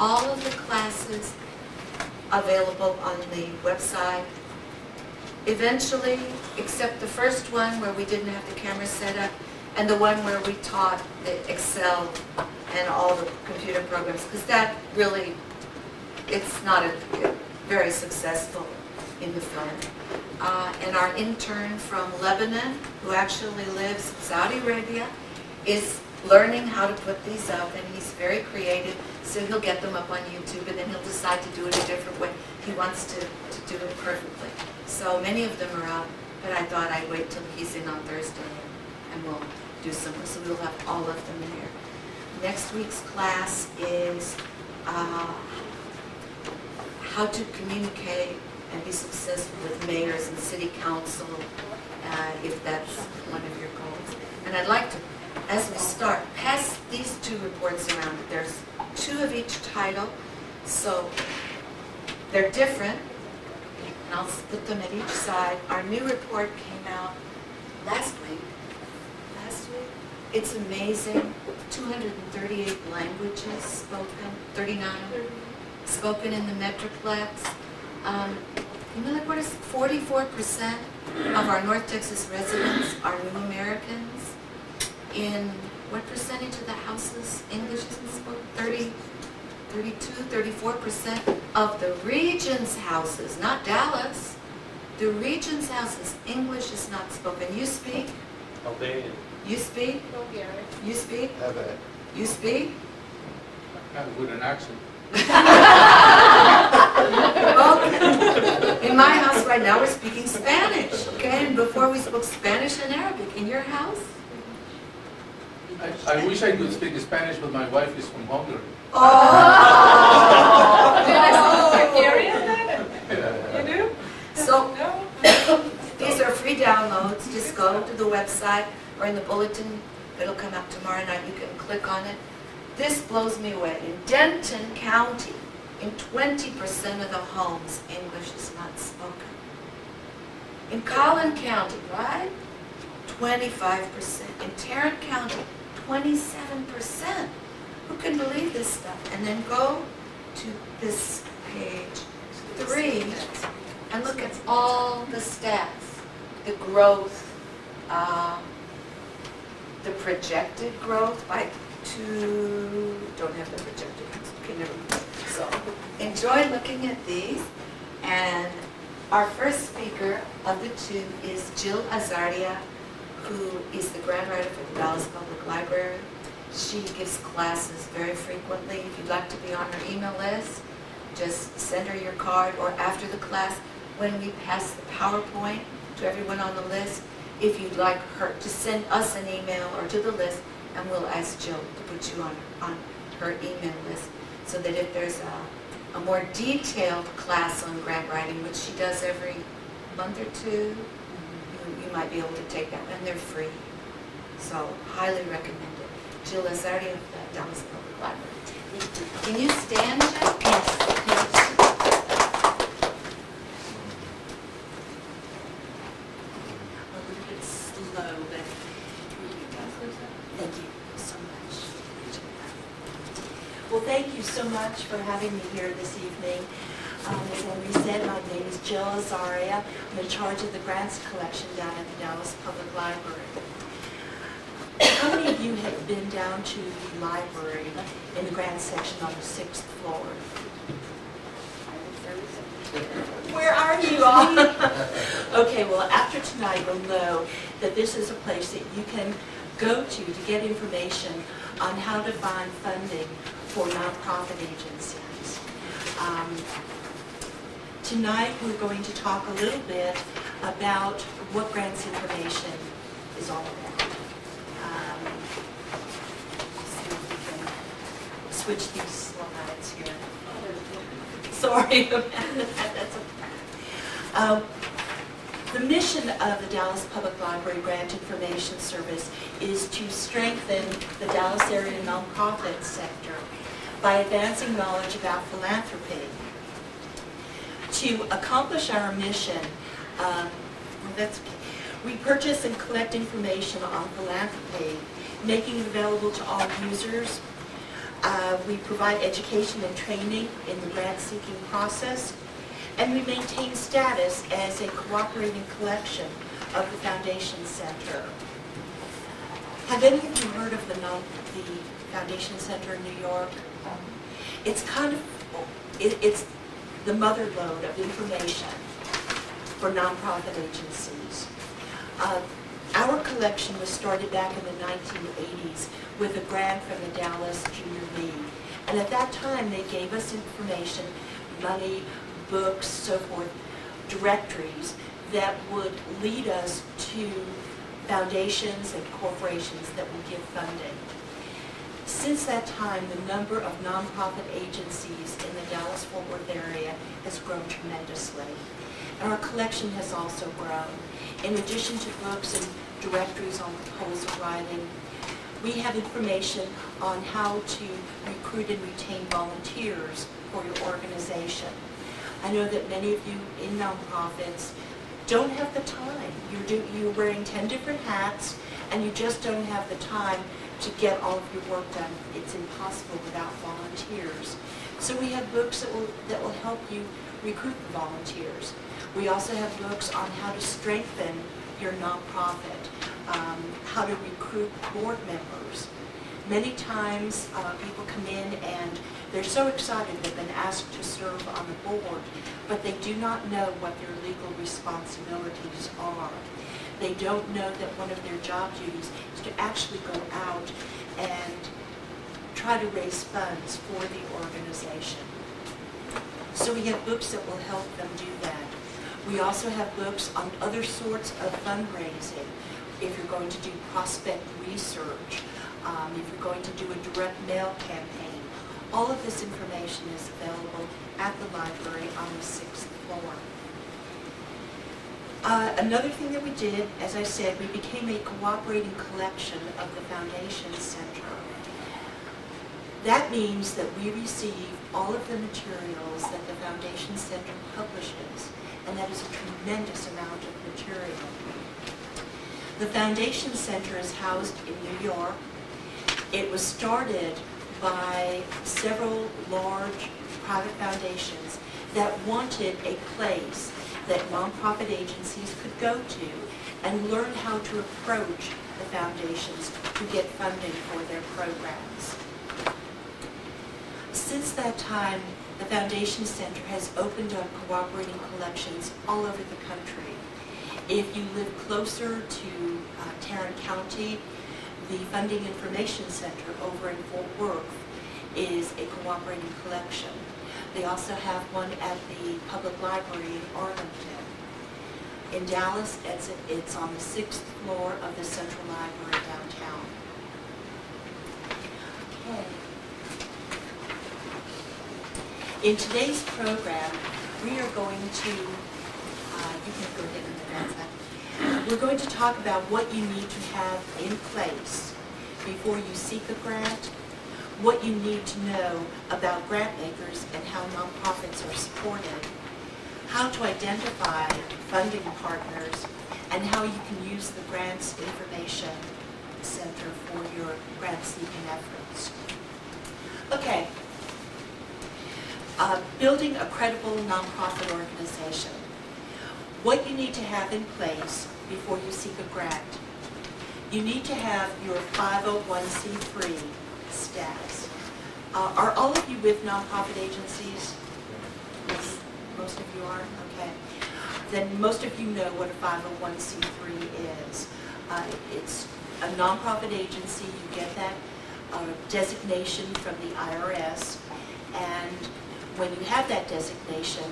all of the classes available on the website. Eventually, except the first one where we didn't have the camera set up, and the one where we taught the Excel and all the computer programs, because that really, it's not very successful in the film. And our intern from Lebanon, who actually lives in Saudi Arabia, is learning how to put these up, and he's very creative, so he'll get them up on YouTube, and then he'll decide to do it a different way. He wants to do it perfectly. So many of them are up, but I thought I'd wait till he's in on Thursday, and we'll do some, so we'll have all of them there. Next week's class is how to communicate and be successful with mayors and city council, if that's one of your goals. And I'd like to, as we start, pass these two reports around. There's two of each title, so they're different, and I'll put them at each side. Our new report came out last week. It's amazing. 238 languages spoken, 39 spoken in the Metroplex. You know, like, what is 44% of our North Texas residents are new Americans? In what percentage of the houses English isn't spoken? 34% of the region's houses, not Dallas. The region's houses, English is not spoken. You speak? Albanian. You speak? Bulgarian. You speak? Have You speak? With an accent. Well, in my house right now we're speaking Spanish, okay? And before we spoke Spanish and Arabic. In your house? I wish I could speak Spanish, but my wife is from Hungary. Oh! Did I speak Bulgarian then? Yeah. You do? So, No? these are free downloads. Just go to the website or in the bulletin. It'll come out tomorrow night. You can click on it. This blows me away. In Denton County, in 20% of the homes, English is not spoken. In Collin County, right? 25%. In Tarrant County, 27%. Who can believe this stuff? And then go to this page 3 and look at all the stats. The growth, the projected growth by don't have the projected, okay, never mind. So enjoy looking at these. And our first speaker of the two is Jill Azaria, who is the grant writer for the Dallas Public Library. She gives classes very frequently. If you'd like to be on her email list, just send her your card, or after the class, when we pass the PowerPoint to everyone on the list, if you'd like her to send us an email or to the list, and we'll ask Jill to put you on her email list, so that if there's a more detailed class on grant writing, which she does every month or two, you might be able to take that, and they're free. So highly recommend it. Jill Azaria of the Dallas Public Library. Can you stand, Jill? Yes. A little bit slow, but thank you so much. Well, thank you so much for having me here this evening. As Henry said, my name is Jill Azaria. I'm in charge of the grants collection down at the Dallas Public Library. How many of you have been down to the library in the grants section on the 6th floor? Where are you all? Okay, well, after tonight, you'll know that this is a place that you can go to get information on how to find funding for nonprofit agencies. Tonight, we're going to talk a little bit about what grants information is all about. See if we can switch these slides here. Sorry about that. That's okay. The mission of the Dallas Public Library Grant Information Service is to strengthen the Dallas area nonprofit sector by advancing knowledge about philanthropy. To accomplish our mission, we purchase and collect information on philanthropy, making it available to all users. We provide education and training in the grant-seeking process, and we maintain status as a cooperating collection of the Foundation Center. Have any of you heard of the Foundation Center in New York? It's it's the mother lode of information for nonprofit agencies. Our collection was started back in the 1980s with a grant from the Dallas Junior League. And at that time, they gave us information, money, books, so forth, directories that would lead us to foundations and corporations that would give funding. Since that time, the number of nonprofit agencies in the Dallas-Fort Worth area has grown tremendously. And our collection has also grown. In addition to books and directories on proposal writing, we have information on how to recruit and retain volunteers for your organization. I know that many of you in nonprofits don't have the time. You're wearing 10 different hats, and you just don't have the time to get all of your work done. It's impossible without volunteers. So we have books that will help you recruit the volunteers. We also have books on how to strengthen your nonprofit, how to recruit board members. Many times people come in and they're so excited they've been asked to serve on the board, but they do not know what their legal responsibilities are. They don't know that one of their job duties is to actually go out and try to raise funds for the organization. So we have books that will help them do that. We also have books on other sorts of fundraising. If you're going to do prospect research, if you're going to do a direct mail campaign, all of this information is available at the library on the 6th floor. Another thing that we did, as I said, we became a cooperating collection of the Foundation Center. That means that we receive all of the materials that the Foundation Center publishes, and that is a tremendous amount of material. The Foundation Center is housed in New York. It was started by several large private foundations that wanted a place that nonprofit agencies could go to and learn how to approach the foundations to get funding for their programs. Since that time, the Foundation Center has opened up cooperating collections all over the country. If you live closer to Tarrant County, the Funding Information Center over in Fort Worth is a cooperating collection. They also have one at the Public Library in Arlington. In Dallas, it's on the 6th floor of the Central Library downtown. Okay. In today's program, we are going to, you can go ahead and advance that. We're going to talk about what you need to have in place before you seek a grant, what you need to know about grant makers and how nonprofits are supported, how to identify funding partners, and how you can use the Grants Information Center for your grant-seeking efforts. Okay. Building a credible nonprofit organization. What you need to have in place before you seek a grant. You need to have your 501c3 status. Are all of you with nonprofit agencies? Yes, most of you are? Okay. Then most of you know what a 501c3 is. It's a nonprofit agency. You get that designation from the IRS, and when you have that designation,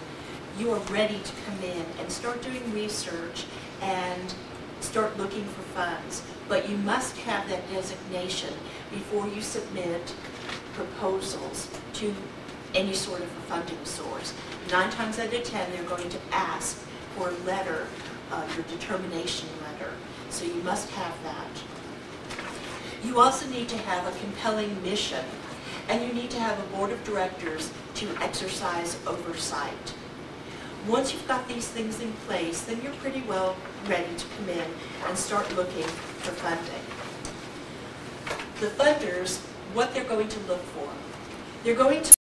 you are ready to come in and start doing research and start looking for funds. But you must have that designation before you submit proposals to any sort of a funding source. 9 times out of 10, they're going to ask for a letter, your determination letter. So you must have that. You also need to have a compelling mission, and you need to have a board of directors to exercise oversight. Once you've got these things in place, then you're pretty well ready to come in and start looking for funding. The funders, what they're going to look for. You're going to